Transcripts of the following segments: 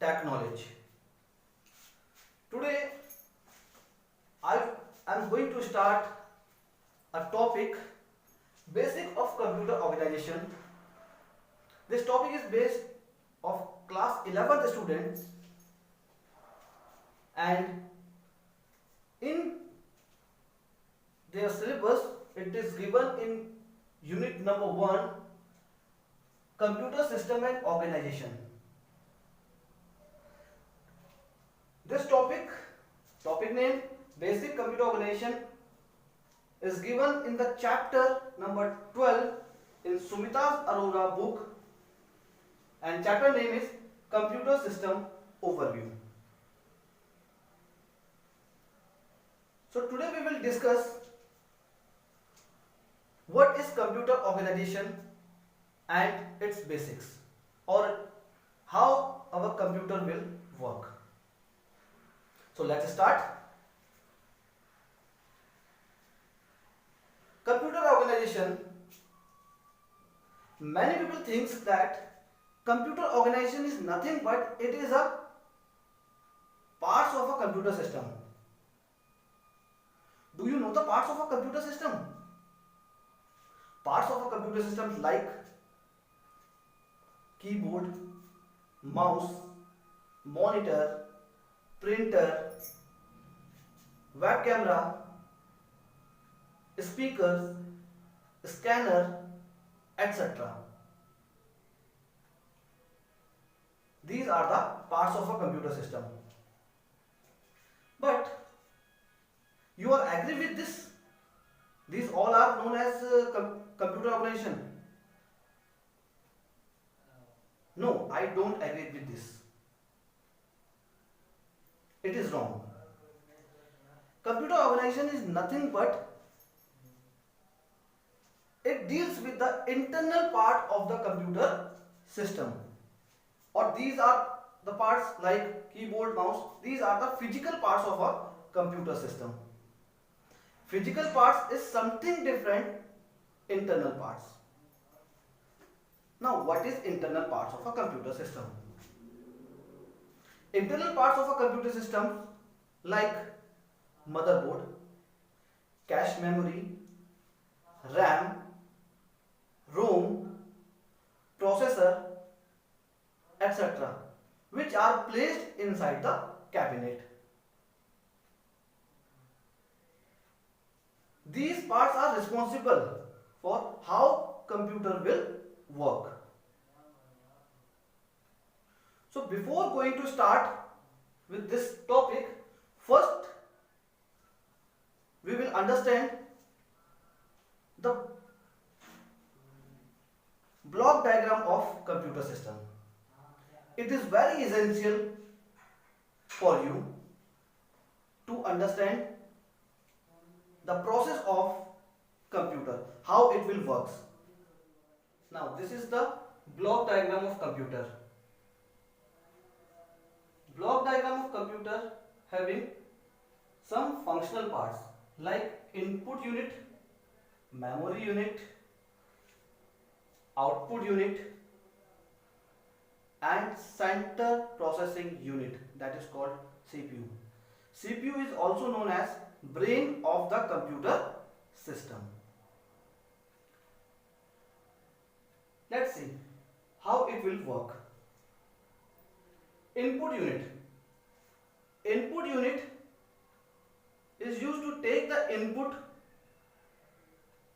tech knowledge. Today I am going to start a topic, basic of computer organization. This topic is based of class 11th students, and in their syllabus it is given in unit number 1, computer system and organization. This topic name basic computer organization is given in the chapter number 12 in Sumita's Arora book, and chapter name is computer system overview. So today we will discuss what is computer organization and its basics, or how our computer will work. So let's start. Computer organization. Many people think that computer organization is nothing but it is a parts of a computer system. Do you know the parts of a computer system? Parts of a computer system like keyboard, mouse, monitor, printer, web camera, speakers, scanner, etc. These are the parts of a computer system. But you are agree with this? These all are known as computer organization. No, I don't agree with this. It is wrong. Computer organization is nothing but it deals with the internal part of the computer system, or these are the parts like keyboard, mouse. These are the physical parts of a computer system. Physical parts is something different internal parts. Now what is internal parts of a computer system? Internal parts of a computer system like motherboard, cache memory, RAM, ROM, processor, etc., which are placed inside the cabinet. These parts are responsible for how computer will work. So before going to start with this topic, first we will understand the block diagram of computer system. It is very essential for you to understand the process of computer, how it will work. Now this is the block diagram of computer. Block diagram of computer having some functional parts like input unit, memory unit, output unit, and center processing unit, that is called CPU. CPU is also known as brain of the computer system. Let's see how it will work. Input unit. Input unit is used to take the input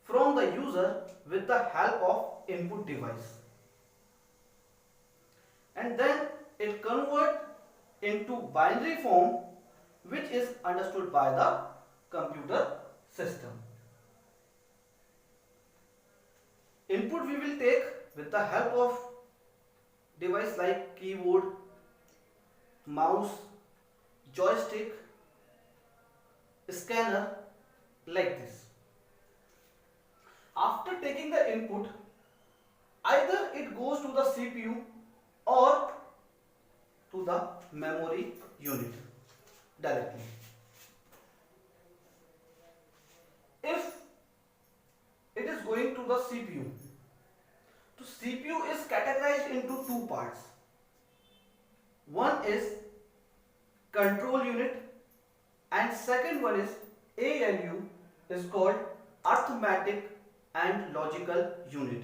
from the user with the help of input device, and then it converts into binary form, which is understood by the computer system. Input we will take with the help of device like keyboard, mouse, joystick, scanner, like this. After taking the input, either it goes to the CPU or to the memory unit directly. If it is going to the CPU, so CPU is categorized into two parts. One is control unit and second one is ALU, is called arithmetic and logical unit.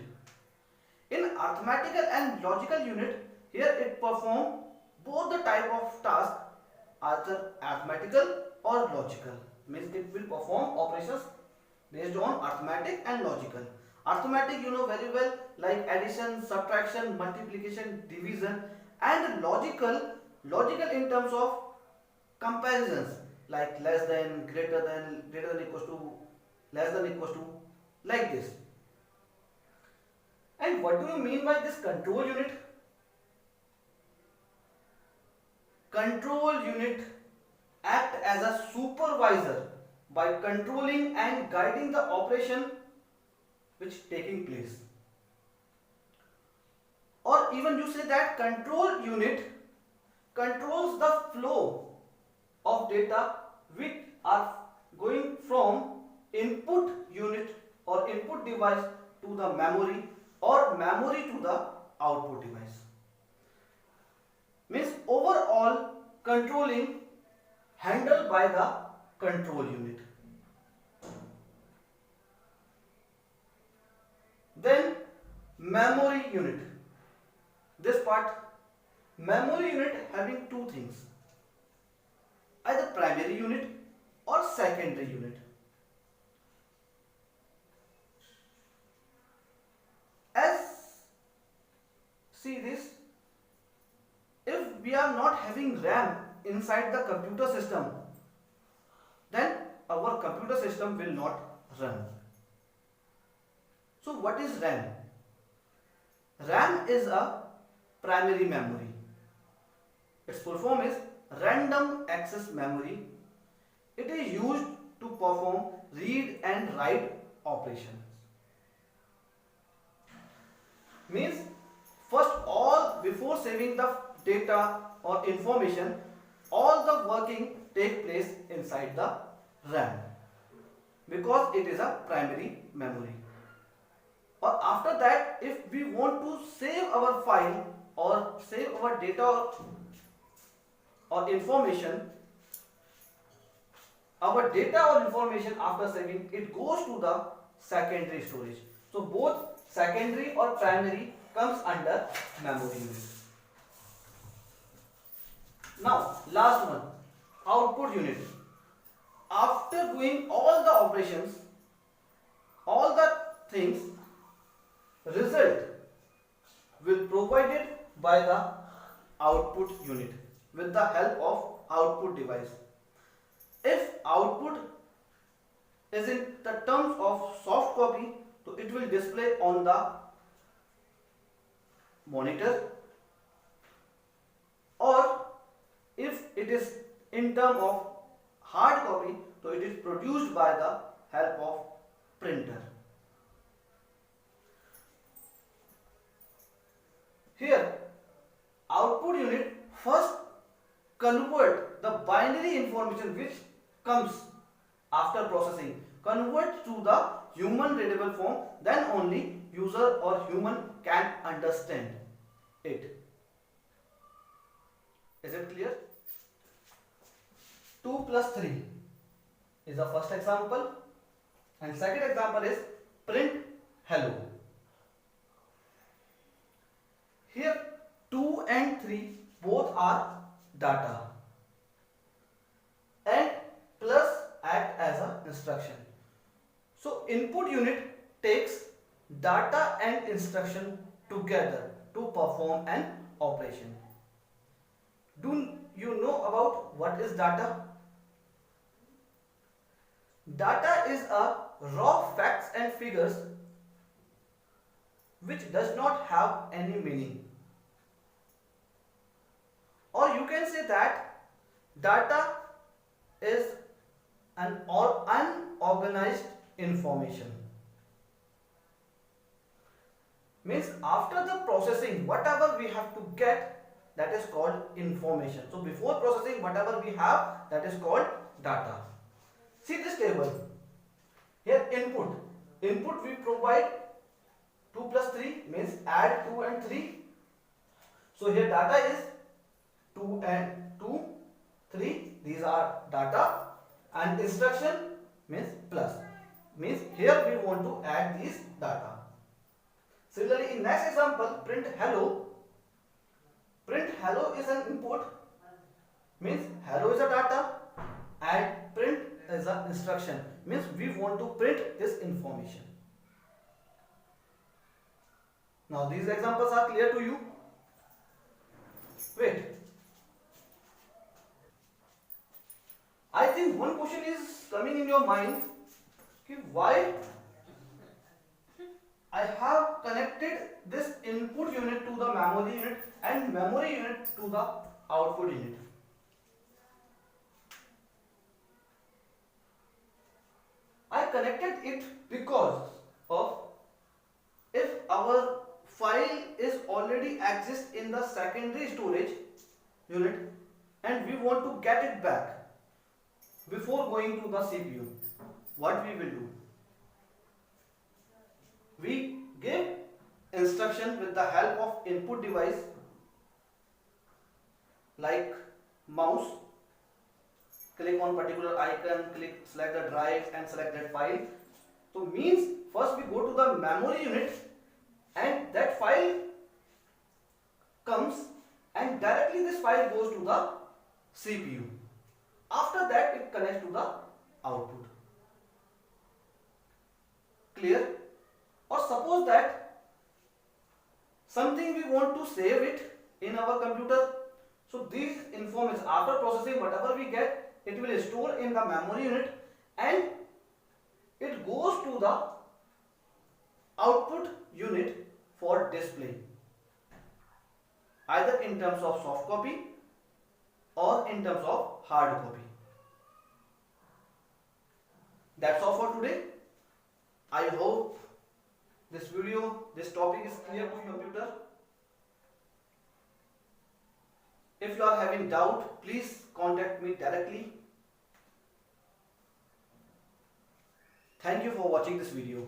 In arithmetical and logical unit, here it perform both the type of task, either arithmetical or logical. Means it will perform operations based on arithmetic and logical. Arithmetic you know very well, like addition, subtraction, multiplication, division, and logical in terms of comparisons, like less than, greater than equals to, less than equals to, like this. And what do you mean by this control unit? Control unit act as a supervisor by controlling and guiding the operation which taking place. Or even you say that control unit controls the flow of data which are going from input unit or input device to the memory or memory to the output device. Means overall controlling handled by the control unit. Then memory unit. This part, memory unit having two things, either primary unit or secondary unit. As see this, if we are not having RAM inside the computer system, then our computer system will not run. So what is RAM? RAM is a primary memory. Its full form is random access memory. It is used to perform read and write operations. Means first all, before saving the data or information, all the working take place inside the RAM because it is a primary memory. Or after that, if we want to save our file or save our data or information, our data or information after saving, it goes to the secondary storage. So both secondary or primary comes under memory unit. Now last one, output unit. After doing all the operations, all the things, result will provided by the output unit with the help of output device. If output is in the terms of soft copy, so it will display on the monitor, or if it is in terms of hard copy, so it is produced by the help of printer. Here output unit first convert the binary information which comes after processing, convert to the human readable form, then only user or human can understand it. Is it clear? 2 plus 3 is the first example, and second example is print hello. Here 2 and 3 both are data, and plus act as an instruction. So input unit takes data and instruction together to perform an operation. Do you know about what is data? Data is a raw facts and figures which does not have any meaning. Or you can say that data is an unorganized information. Means after the processing, whatever we have to get, that is called information. So before processing, whatever we have, that is called data. See this table. Here input. Input we provide 2 plus 3 means add 2 and 3. So here data is 2 and 2, 3, these are data, and instruction means plus, means here we want to add these data. Similarly, in next example, print hello is an input, means hello is a data, and print is an instruction, means we want to print this information. Now these examples are clear to you? Wait, I think one question is coming in your mind, why I have connected this input unit to the memory unit and memory unit to the output unit. I connected it because of, if our file is already exists in the secondary storage unit and we want to get it back before going to the CPU, what we will do? We give instruction with the help of input device like mouse, click on particular icon, select the drive and select that file. So means first we go to the memory unit and that file comes and directly this file goes to the CPU. After that it connects to the output. Clear? Or suppose that something we want to save it in our computer. So these information, after processing whatever we get, it will store in the memory unit and it goes to the output unit for display, either in terms of soft copy or in terms of hard copy. That's all for today. I hope this topic is clear to your computer. If you are having doubt, please contact me directly. Thank you for watching this video.